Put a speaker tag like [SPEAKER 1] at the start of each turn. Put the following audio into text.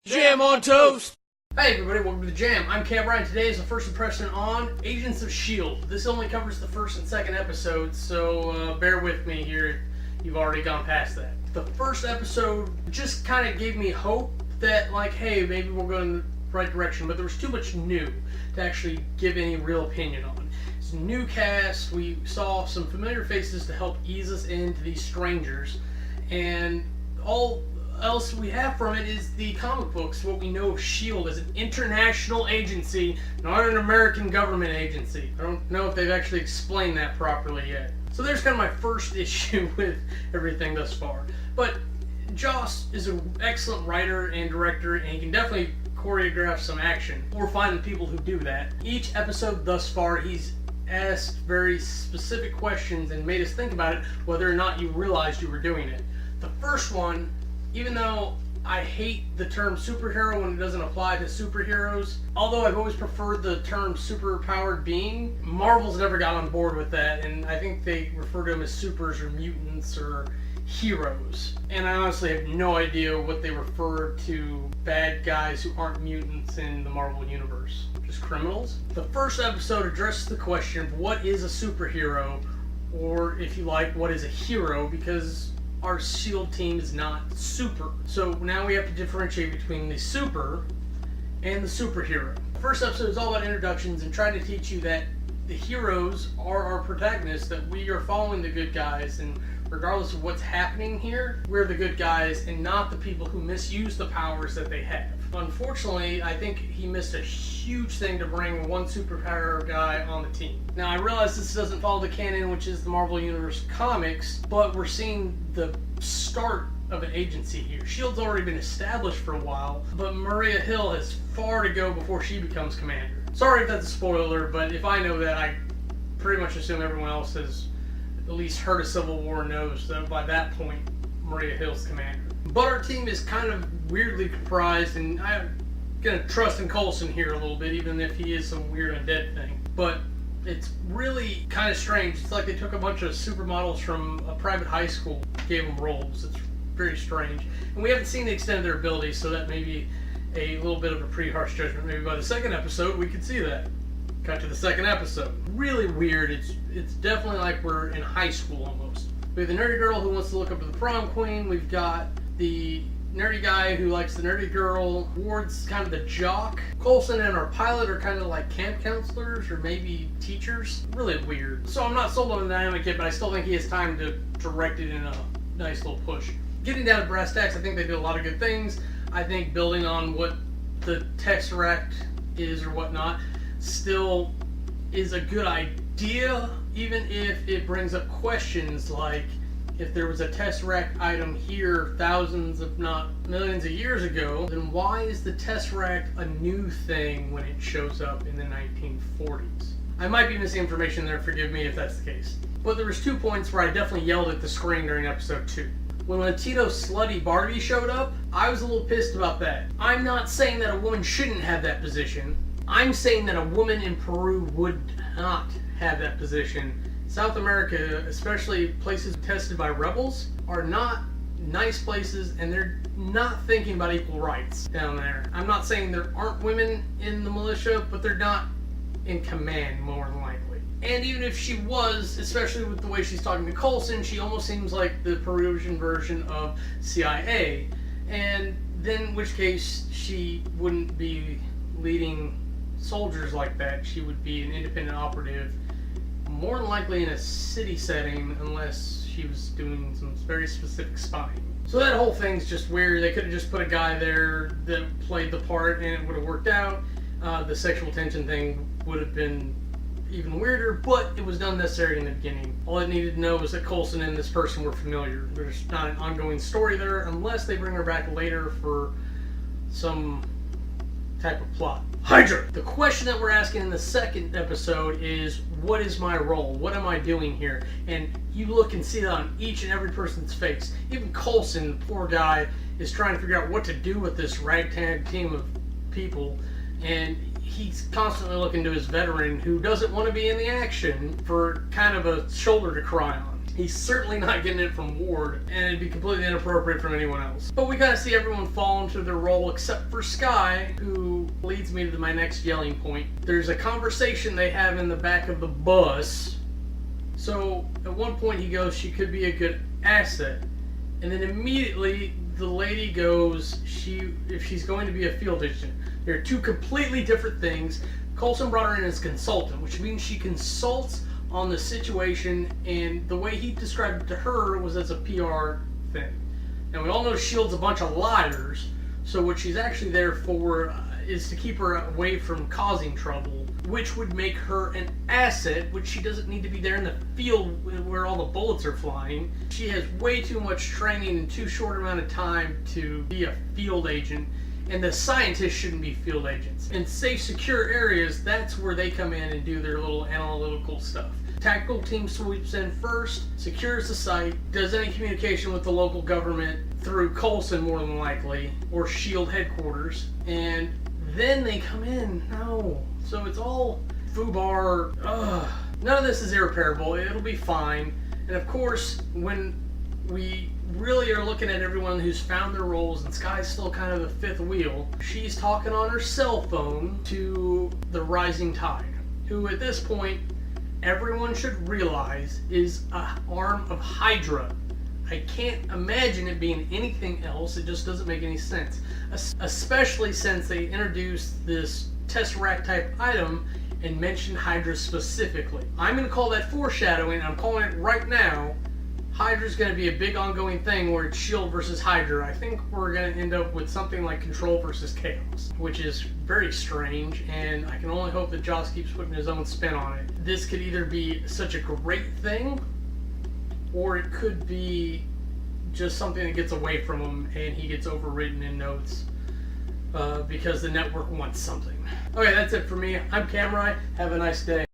[SPEAKER 1] Jam on toast!
[SPEAKER 2] Hey everybody, welcome to the Jam. I'm Cam Ryan. Today is the first impression on Agents of S.H.I.E.L.D. This only covers the first and second episodes, so bear with me here. You've already gone past that. The first episode just kind of gave me hope that, like, hey, maybe we're going in the right direction, but there was too much new to actually give any real opinion on. It's a new cast. We saw some familiar faces to help ease us into these strangers, and all else we have from it is the comic books. What we know of S.H.I.E.L.D. as an international agency, not an American government agency. I don't know if they've actually explained that properly yet. So there's kind of my first issue with everything thus far. But Joss is an excellent writer and director, and he can definitely choreograph some action, or find the people who do that. Each episode thus far, he's asked very specific questions and made us think about it, whether or not you realized you were doing it. The first one, even though I hate the term superhero when it doesn't apply to superheroes, although I've always preferred the term superpowered being, Marvel's never got on board with that, and I think they refer to them as supers or mutants or heroes. And I honestly have no idea what they refer to bad guys who aren't mutants in the Marvel Universe. Just criminals? The first episode addresses the question of what is a superhero, or if you like, what is a hero, because our S.H.I.E.L.D. team is not super. So now we have to differentiate between the super and the superhero. The first episode is all about introductions and trying to teach you that the heroes are our protagonists, that we are following the good guys, and regardless of what's happening here, we're the good guys and not the people who misuse the powers that they have. Unfortunately, I think he missed a huge thing to bring one superpower guy on the team. Now, I realize this doesn't follow the canon, which is the Marvel Universe comics, but we're seeing the start of an agency here. S.H.I.E.L.D's already been established for a while, but Maria Hill has far to go before she becomes commander. Sorry if that's a spoiler, but if I know that, I pretty much assume everyone else has at least heard of Civil War and knows that by that point, Maria Hill's commander. But our team is kind of weirdly comprised, and I'm going to trust in Coulson here a little bit, even if he is some weird undead thing. But it's really kind of strange. It's like they took a bunch of supermodels from a private high school, gave them roles. It's very strange. And we haven't seen the extent of their abilities, so that may be a little bit of a pretty harsh judgment. Maybe by the second episode, we could see that. Cut to the second episode. Really weird. It's definitely like we're in high school almost. We have the nerdy girl who wants to look up to the prom queen. We've got the nerdy guy who likes the nerdy girl. Ward's kind of the jock. Coulson and our pilot are kind of like camp counselors or maybe teachers. Really weird. So I'm not sold on the dynamic yet, but I still think he has time to direct it in a nice little push. Getting down to brass tacks, I think they did a lot of good things. I think building on what the Tesseract is or whatnot still is a good idea, even if it brings up questions like, if there was a Tesseract item here thousands, if not millions of years ago, then why is the Tesseract a new thing when it shows up in the 1940s? I might be missing information there, forgive me if that's the case. But there was 2 points where I definitely yelled at the screen during episode 2. When Tito Slutty Barbie showed up, I was a little pissed about that. I'm not saying that a woman shouldn't have that position. I'm saying that a woman in Peru would not have that position. South America, especially places tested by rebels, are not nice places, and they're not thinking about equal rights down there. I'm not saying there aren't women in the militia, but they're not in command, more than likely. And even if she was, especially with the way she's talking to Coulson, she almost seems like the Peruvian version of CIA. And then in which case, she wouldn't be leading soldiers like that. She would be an independent operative, more than likely in a city setting, unless she was doing some very specific spying. So that whole thing's just weird. They could have just put a guy there that played the part and it would have worked out. The sexual tension thing would have been even weirder, but it was done necessary in the beginning. All I needed to know was that Coulson and this person were familiar. There's not an ongoing story there unless they bring her back later for some type of plot. Hydra! The question that we're asking in the second episode is, what is my role? What am I doing here? And you look and see that on each and every person's face. Even Coulson, the poor guy, is trying to figure out what to do with this ragtag team of people. And he's constantly looking to his veteran who doesn't want to be in the action for kind of a shoulder to cry on. He's certainly not getting it from Ward, and it'd be completely inappropriate from anyone else. But we kind of see everyone fall into their role except for Skye, who leads me to my next yelling point. There's a conversation they have in the back of the bus. So at one point he goes, she could be a good asset. And then immediately the lady goes, if she's going to be a field agent. They're two completely different things. Coulson brought her in as consultant, which means she consults on the situation, and the way he described it to her was as a PR thing. And we all know S.H.I.E.L.D's a bunch of liars, so what she's actually there for is to keep her away from causing trouble, which would make her an asset, which she doesn't need to be there in the field where all the bullets are flying. She has way too much training in too short amount of time to be a field agent, and the scientists shouldn't be field agents. In safe, secure areas, that's where they come in and do their little analytical stuff. Tactical team sweeps in first, secures the site, does any communication with the local government through Coulson more than likely, or S.H.I.E.L.D. headquarters, and then they come in. No. So it's all foobar. Ugh. None of this is irreparable. It'll be fine. And of course, when we really are looking at everyone who's found their roles, and Skye's still kind of the fifth wheel, she's talking on her cell phone to the Rising Tide, who at this point everyone should realize is an arm of Hydra. I can't imagine it being anything else. It just doesn't make any sense, especially since they introduced this Tesseract type item and mentioned Hydra specifically. I'm going to call that foreshadowing. I'm calling it right now. Hydra's going to be a big ongoing thing where it's S.H.I.E.L.D. versus Hydra. I think we're going to end up with something like Control versus Chaos, which is very strange, and I can only hope that Joss keeps putting his own spin on it. This could either be such a great thing, or it could be just something that gets away from him and he gets overridden in notes because the network wants something. Okay, that's it for me. I'm Cameron. Have a nice day.